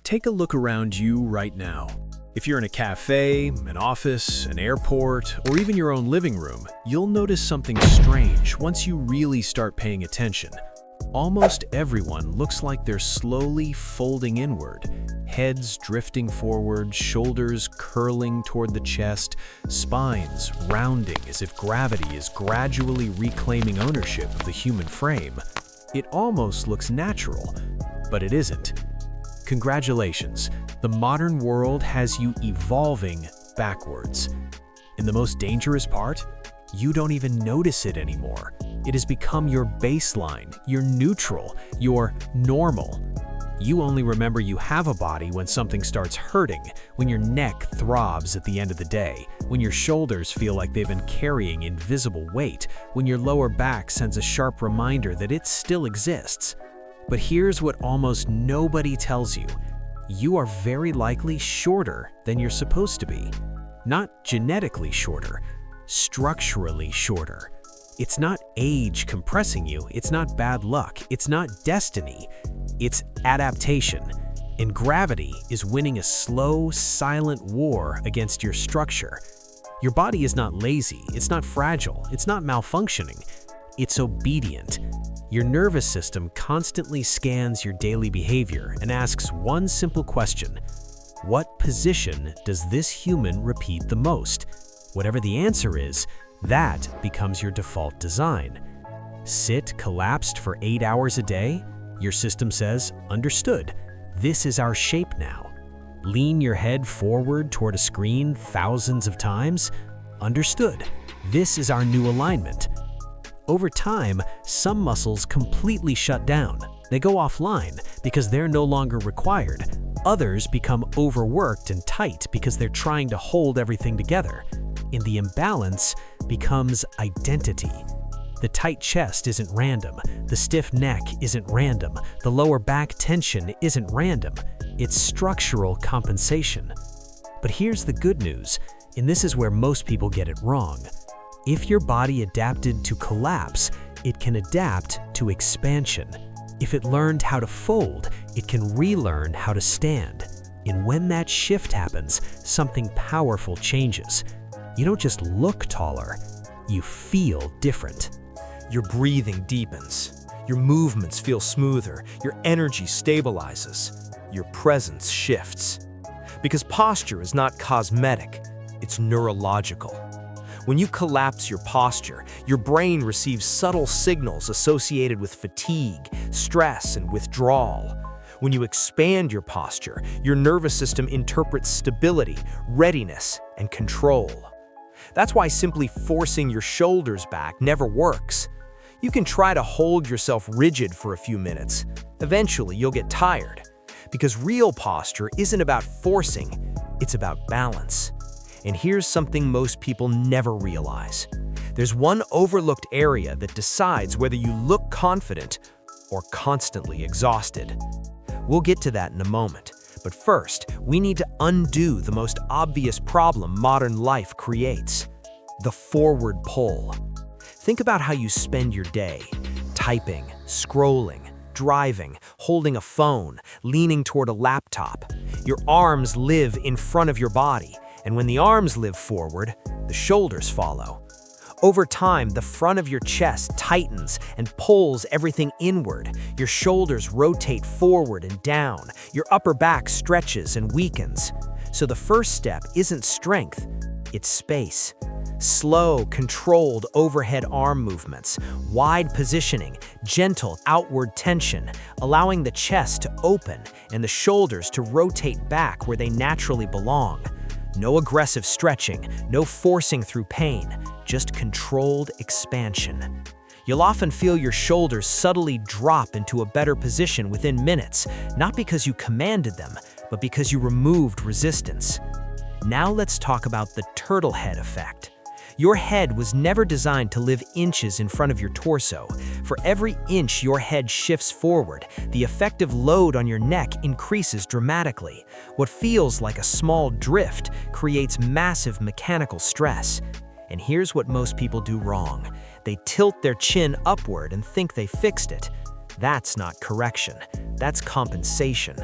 Take a look around you right now. If you're in a cafe, an office, an airport, or even your own living room, you'll notice something strange once you really start paying attention. Almost everyone looks like they're slowly folding inward, heads drifting forward, shoulders curling toward the chest, spines rounding as if gravity is gradually reclaiming ownership of the human frame. It almost looks natural, but it isn't. Congratulations, the modern world has you evolving backwards. And the most dangerous part? You don't even notice it anymore. It has become your baseline, your neutral, your normal. You only remember you have a body when something starts hurting, when your neck throbs at the end of the day, when your shoulders feel like they've been carrying invisible weight, when your lower back sends a sharp reminder that it still exists. But here's what almost nobody tells you. You are very likely shorter than you're supposed to be. Not genetically shorter, structurally shorter. It's not age compressing you, it's not bad luck, it's not destiny, it's adaptation. And gravity is winning a slow, silent war against your structure. Your body is not lazy, it's not fragile, it's not malfunctioning, it's obedient. Your nervous system constantly scans your daily behavior and asks one simple question: what position does this human repeat the most? Whatever the answer is, that becomes your default design. Sit collapsed for 8 hours a day? Your system says, understood, this is our shape now. Lean your head forward toward a screen thousands of times? Understood, this is our new alignment. Over time, some muscles completely shut down. They go offline because they're no longer required. Others become overworked and tight because they're trying to hold everything together. And the imbalance becomes identity. The tight chest isn't random. The stiff neck isn't random. The lower back tension isn't random. It's structural compensation. But here's the good news, and this is where most people get it wrong. If your body adapted to collapse, it can adapt to expansion. If it learned how to fold, it can relearn how to stand. And when that shift happens, something powerful changes. You don't just look taller, you feel different. Your breathing deepens, your movements feel smoother, your energy stabilizes, your presence shifts. Because posture is not cosmetic, it's neurological. When you collapse your posture, your brain receives subtle signals associated with fatigue, stress, and withdrawal. When you expand your posture, your nervous system interprets stability, readiness, and control. That's why simply forcing your shoulders back never works. You can try to hold yourself rigid for a few minutes. Eventually, you'll get tired. Because real posture isn't about forcing, it's about balance. And here's something most people never realize. There's one overlooked area that decides whether you look confident or constantly exhausted. We'll get to that in a moment. But first, we need to undo the most obvious problem modern life creates: the forward pull. Think about how you spend your day: typing, scrolling, driving, holding a phone, leaning toward a laptop. Your arms live in front of your body, and when the arms live forward, the shoulders follow. Over time, the front of your chest tightens and pulls everything inward. Your shoulders rotate forward and down. Your upper back stretches and weakens. So the first step isn't strength, it's space. Slow, controlled overhead arm movements, wide positioning, gentle outward tension, allowing the chest to open and the shoulders to rotate back where they naturally belong. No aggressive stretching, no forcing through pain, just controlled expansion. You'll often feel your shoulders subtly drop into a better position within minutes, not because you commanded them, but because you removed resistance. Now let's talk about the turtle head effect. Your head was never designed to live inches in front of your torso. For every inch your head shifts forward, the effective load on your neck increases dramatically. What feels like a small drift creates massive mechanical stress. And here's what most people do wrong. They tilt their chin upward and think they fixed it. That's not correction, that's compensation.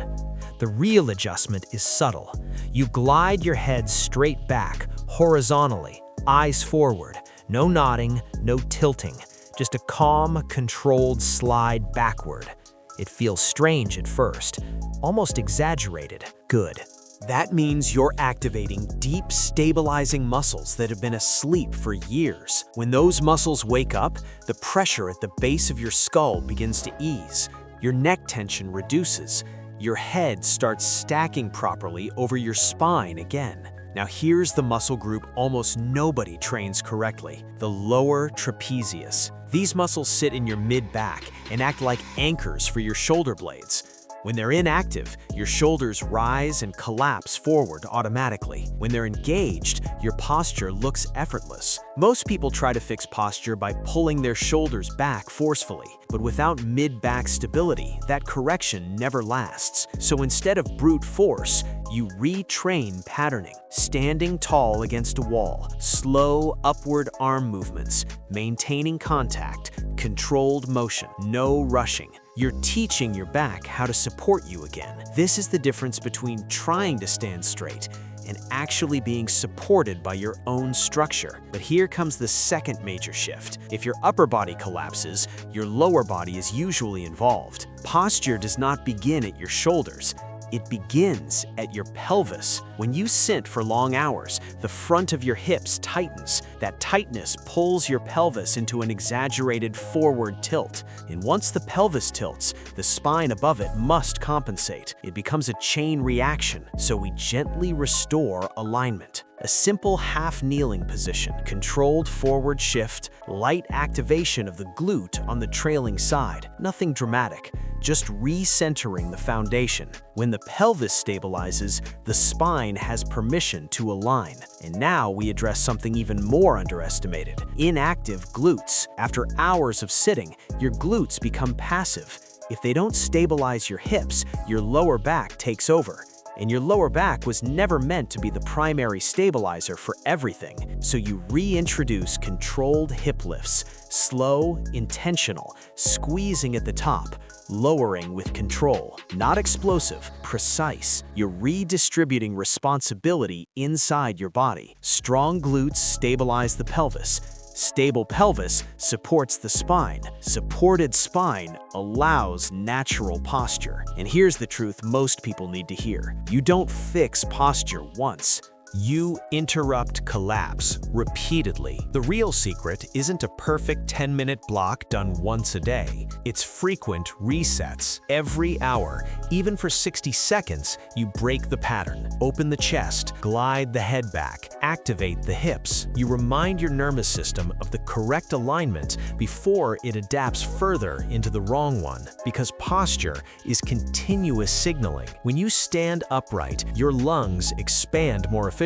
The real adjustment is subtle. You glide your head straight back, horizontally, eyes forward. No nodding, no tilting. Just a calm, controlled slide backward. It feels strange at first, almost exaggerated. Good. That means you're activating deep, stabilizing muscles that have been asleep for years. When those muscles wake up, the pressure at the base of your skull begins to ease. Your neck tension reduces. Your head starts stacking properly over your spine again. Now here's the muscle group almost nobody trains correctly, the lower trapezius. These muscles sit in your mid-back and act like anchors for your shoulder blades. When they're inactive, your shoulders rise and collapse forward automatically. When they're engaged, your posture looks effortless. Most people try to fix posture by pulling their shoulders back forcefully, but without mid-back stability, that correction never lasts. So instead of brute force, you retrain patterning. Standing tall against a wall, slow upward arm movements, maintaining contact, controlled motion, no rushing. You're teaching your back how to support you again. This is the difference between trying to stand straight and actually being supported by your own structure. But here comes the second major shift. If your upper body collapses, your lower body is usually involved. Posture does not begin at your shoulders. It begins at your pelvis. When you sit for long hours, the front of your hips tightens. That tightness pulls your pelvis into an exaggerated forward tilt. And once the pelvis tilts, the spine above it must compensate. It becomes a chain reaction, so we gently restore alignment. A simple half-kneeling position, controlled forward shift, light activation of the glute on the trailing side. Nothing dramatic, just recentering the foundation. When the pelvis stabilizes, the spine has permission to align. And now we address something even more underestimated: inactive glutes. After hours of sitting, your glutes become passive. If they don't stabilize your hips, your lower back takes over. And your lower back was never meant to be the primary stabilizer for everything. So you reintroduce controlled hip lifts, slow, intentional, squeezing at the top, lowering with control. Not explosive, precise. You're redistributing responsibility inside your body. Strong glutes stabilize the pelvis. Stable pelvis supports the spine. Supported spine allows natural posture. And here's the truth most people need to hear. You don't fix posture once. You interrupt collapse repeatedly. The real secret isn't a perfect 10-minute block done once a day. It's frequent resets. Every hour, even for 60 seconds, you break the pattern. Open the chest, glide the head back, activate the hips. You remind your nervous system of the correct alignment before it adapts further into the wrong one. Because posture is continuous signaling. When you stand upright, your lungs expand more efficiently.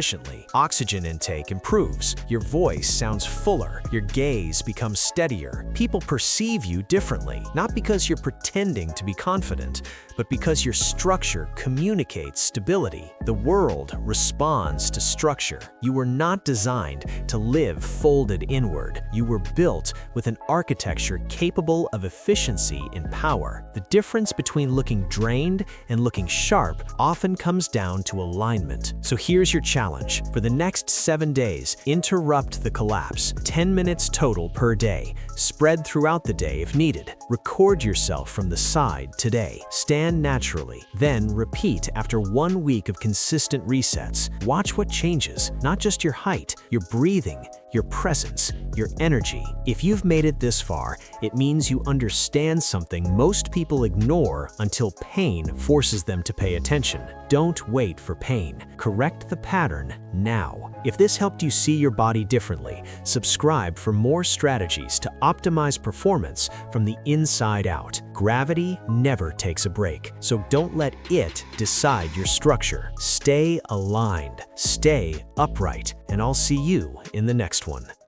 Oxygen intake improves, your voice sounds fuller, your gaze becomes steadier. People perceive you differently, not because you're pretending to be confident, but because your structure communicates stability. The world responds to structure. You were not designed to live folded inward. You were built with an architecture capable of efficiency and power. The difference between looking drained and looking sharp often comes down to alignment. So here's your challenge. For the next 7 days, interrupt the collapse. 10 minutes total per day. Spread throughout the day if needed. Record yourself from the side today. Stand naturally. Then repeat after 1 week of consistent resets. Watch what changes, not just your height, your breathing, your presence, your energy. If you've made it this far, it means you understand something most people ignore until pain forces them to pay attention. Don't wait for pain. Correct the pattern now. If this helped you see your body differently, subscribe for more strategies to optimize performance from the inside out. Gravity never takes a break, so don't let it decide your structure. Stay aligned, stay upright, and I'll see you in the next one.